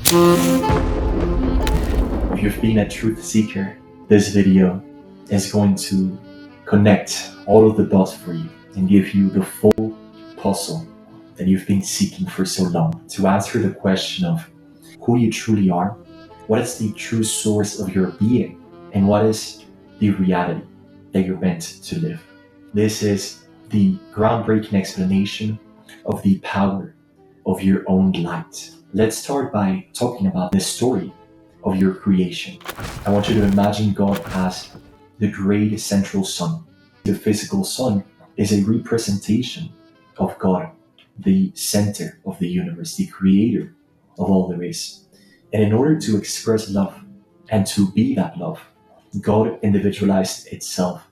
If you've been a truth seeker, this video is going to connect all of the dots for you and give you the full puzzle that you've been seeking for so long to answer the question of who you truly are, what is the true source of your being, and what is the reality that you're meant to live. This is the groundbreaking explanation of the power of your own light. Let's start by talking about the story of your creation. I want you to imagine God as the great central sun. The physical sun is a representation of God, the center of the universe, the creator of all there is. And in order to express love and to be that love, God individualized itself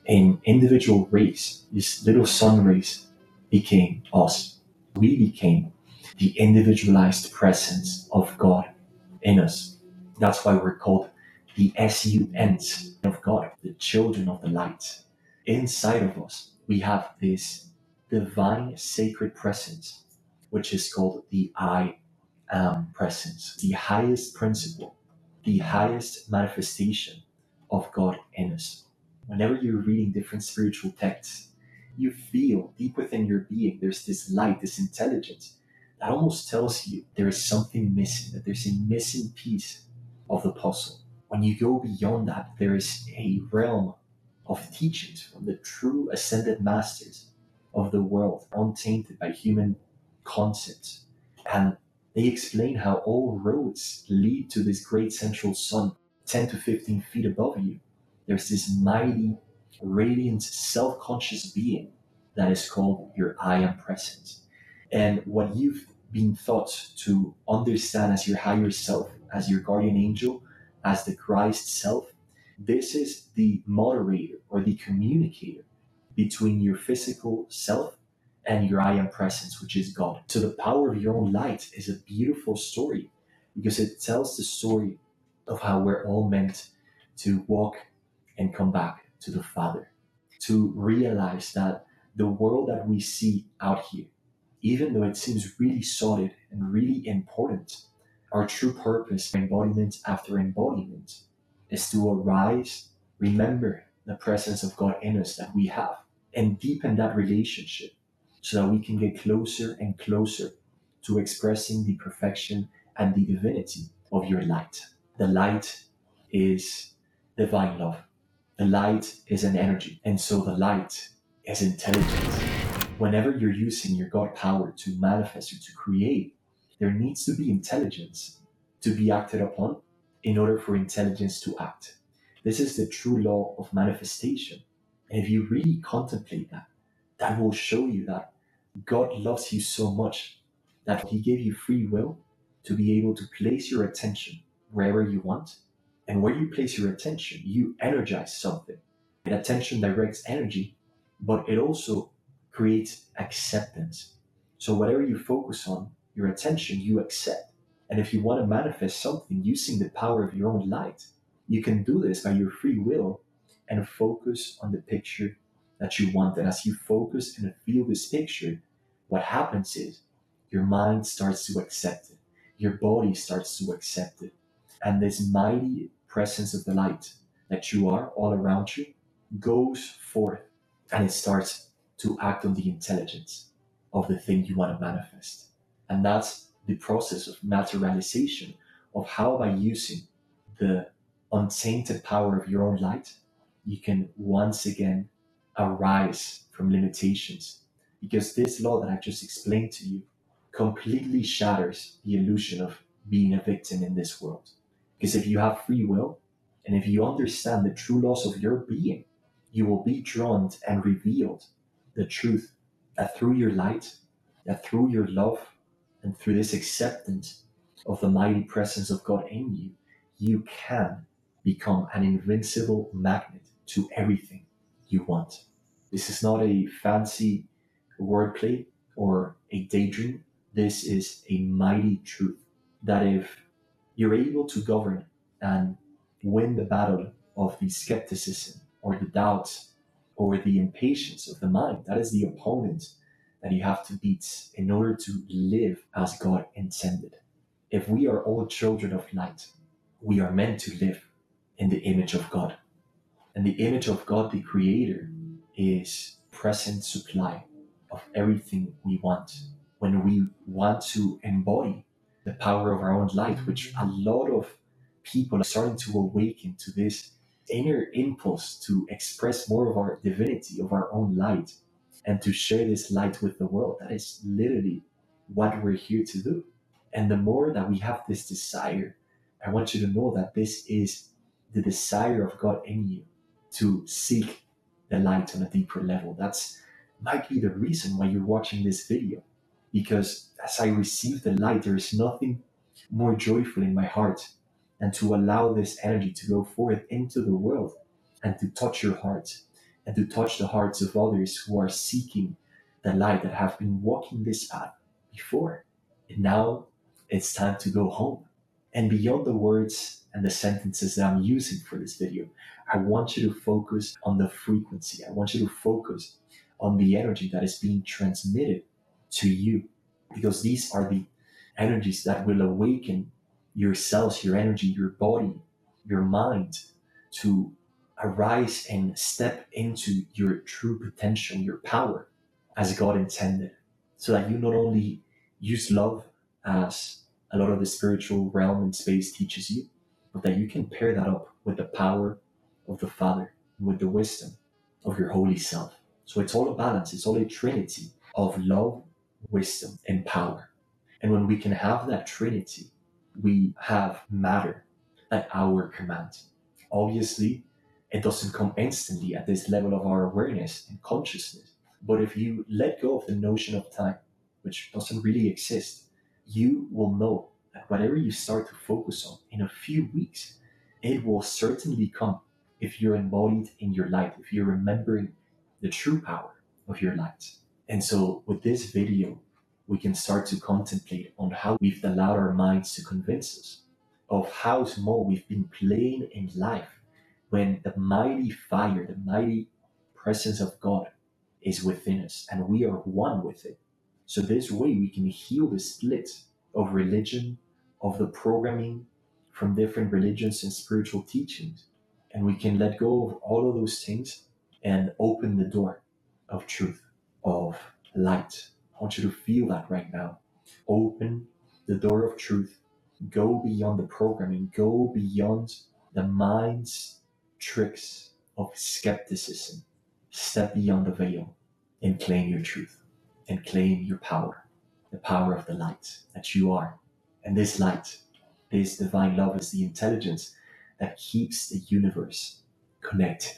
in individual rays. These little sun rays became us. We became the individualized presence of God in us. That's why we're called the SUNs of God, the children of the light. Inside of us, we have this divine sacred presence, which is called the I am presence, the highest principle, the highest manifestation of God in us. Whenever you're reading different spiritual texts, you feel deep within your being, there's this light, this intelligence that almost tells you there is something missing, that there's a missing piece of the puzzle. When you go beyond that, there is a realm of teachings from the true ascended masters of the world, untainted by human concepts. And they explain how all roads lead to this great central sun, 10 to 15 feet above you. There's this mighty, radiant, self conscious being that is called your I am presence. And what you've been taught to understand as your higher self, as your guardian angel, as the Christ self, this is the moderator or the communicator between your physical self and your I am presence, which is God. So the power of your own light is a beautiful story because it tells the story of how we're all meant to walk and come back to the Father, to realize that the world that we see out here, even though it seems really solid and really important, our true purpose, embodiment after embodiment, is to arise, remember the presence of God in us that we have, and deepen that relationship so that we can get closer and closer to expressing the perfection and the divinity of your light. The light is divine love. The light is an energy, and so the light is intelligence. Whenever you're using your God power to manifest or to create, there needs to be intelligence to be acted upon in order for intelligence to act. This is the true law of manifestation. And if you really contemplate that, that will show you that God loves you so much that He gave you free will to be able to place your attention wherever you want. And where you place your attention, you energize something. And attention directs energy, but it also creates acceptance. So whatever you focus on, your attention, you accept. And if you want to manifest something using the power of your own light, you can do this by your free will and focus on the picture that you want. And as you focus and feel this picture, what happens is your mind starts to accept it. Your body starts to accept it. And this mighty presence of the light that you are all around you goes forth and it starts to act on the intelligence of the thing you want to manifest. And that's the process of materialization, of how by using the untainted power of your own light, you can once again arise from limitations. Because this law that I just explained to you completely shatters the illusion of being a victim in this world. Because if you have free will, and if you understand the true laws of your being, you will be drawn and revealed the truth that through your light, that through your love, and through this acceptance of the mighty presence of God in you, you can become an invincible magnet to everything you want. This is not a fancy wordplay or a daydream. This is a mighty truth that if you're able to govern and win the battle of the skepticism or the doubts or the impatience of the mind, that is the opponent that you have to beat in order to live as God intended. If we are all children of light, we are meant to live in the image of God. And the image of God, the Creator, is present supply of everything we want. When we want to embody the power of our own light, which a lot of people are starting to awaken to this inner impulse to express more of our divinity, of our own light, and to share this light with the world. That is literally what we're here to do. And the more that we have this desire, I want you to know that this is the desire of God in you to seek the light on a deeper level. That's might be the reason why you're watching this video. Because as I receive the light, there is nothing more joyful in my heart than to allow this energy to go forth into the world and to touch your heart and to touch the hearts of others who are seeking the light, that have been walking this path before. And now it's time to go home. And beyond the words and the sentences that I'm using for this video, I want you to focus on the frequency. I want you to focus on the energy that is being transmitted to you, because these are the energies that will awaken your cells, your energy, your body, your mind to arise and step into your true potential, your power as God intended, so that you not only use love as a lot of the spiritual realm and space teaches you, but that you can pair that up with the power of the Father and with the wisdom of your holy self. So it's all a balance. It's all a trinity of love, wisdom, and power. And when we can have that trinity, we have matter at our command. Obviously, it doesn't come instantly at this level of our awareness and consciousness. But if you let go of the notion of time, which doesn't really exist, you will know that whatever you start to focus on in a few weeks, it will certainly come if you're embodied in your light, if you're remembering the true power of your light. And so with this video, we can start to contemplate on how we've allowed our minds to convince us of how small we've been playing in life, when the mighty fire, the mighty presence of God is within us and we are one with it. So this way we can heal the split of religion, of the programming from different religions and spiritual teachings. And we can let go of all of those things and open the door of truth, of light. I want you to feel that right now. Open the door of truth. Go beyond the programming. Go beyond the mind's tricks of skepticism. Step beyond the veil and claim your truth and claim your power, the power of the light that you are. And this light, this divine love, is the intelligence that keeps the universe connected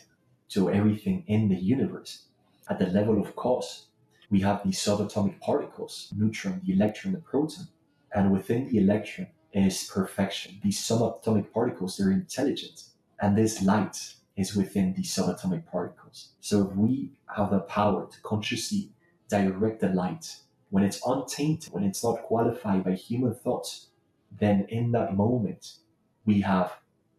to everything in the universe. At the level of cause, we have the subatomic particles, neutron, the electron, the proton. And within the electron is perfection. These subatomic particles, they're intelligent. And this light is within the subatomic particles. So if we have the power to consciously direct the light when it's untainted, when it's not qualified by human thoughts, then in that moment, we have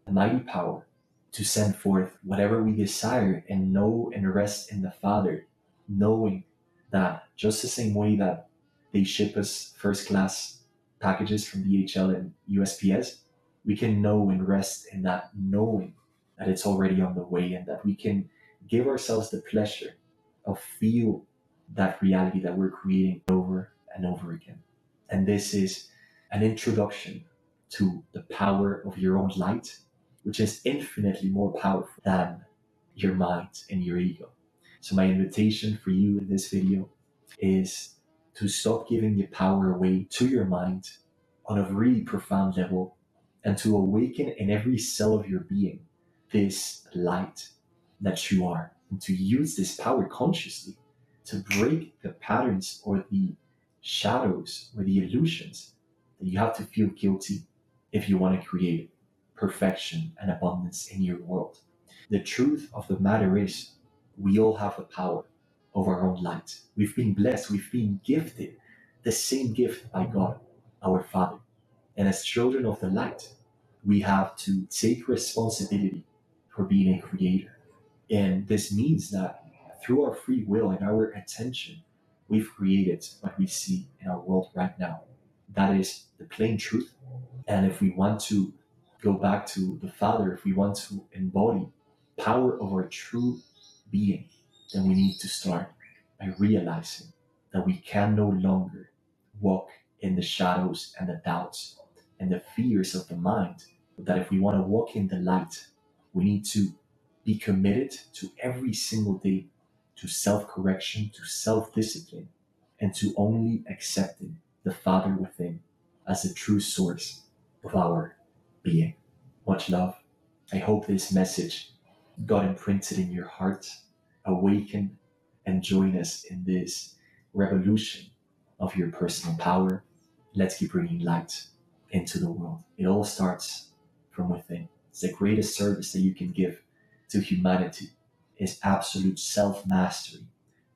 the mighty power to send forth whatever we desire and know and rest in the Father, knowing that just the same way that they ship us first class packages from DHL and USPS, we can know and rest in that knowing that it's already on the way, and that we can give ourselves the pleasure of feel that reality that we're creating over and over again. And this is an introduction to the power of your own light, which is infinitely more powerful than your mind and your ego. So my invitation for you in this video is to stop giving your power away to your mind on a really profound level, and to awaken in every cell of your being this light that you are, and to use this power consciously to break the patterns or the shadows or the illusions that you have to feel guilty if you want to create perfection and abundance in your world. The truth of the matter is, we all have the power of our own light. We've been blessed, we've been gifted the same gift by God, our Father. And as children of the light, we have to take responsibility for being a creator. And this means that through our free will and our attention, we've created what we see in our world right now. That is the plain truth. And if we want to go back to the Father, if we want to embody power of our true being, then we need to start by realizing that we can no longer walk in the shadows and the doubts and the fears of the mind. But that if we want to walk in the light, we need to be committed to every single day to self correction, to self discipline, and to only accepting the Father within as the true source of our being. Much love. I hope this message got imprinted in your heart, awaken, and join us in this revolution of your personal power. Let's keep bringing light into the world. It all starts from within. It's the greatest service that you can give to humanity is absolute self-mastery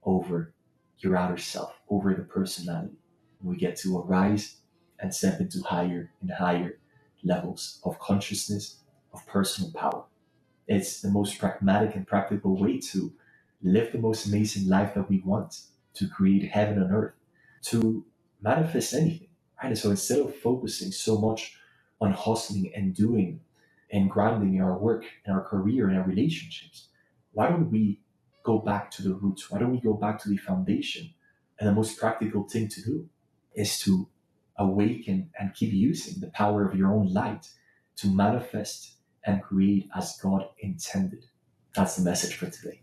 over your outer self, over the personality. We get to arise and step into higher and higher levels of consciousness, of personal power. It's the most pragmatic and practical way to live the most amazing life that we want, to create heaven on earth, to manifest anything. Right? And so instead of focusing so much on hustling and doing and grinding in our work and our career and our relationships, why don't we go back to the roots? Why don't we go back to the foundation? And the most practical thing to do is to awaken and keep using the power of your own light to manifest and create as God intended. That's the message for today.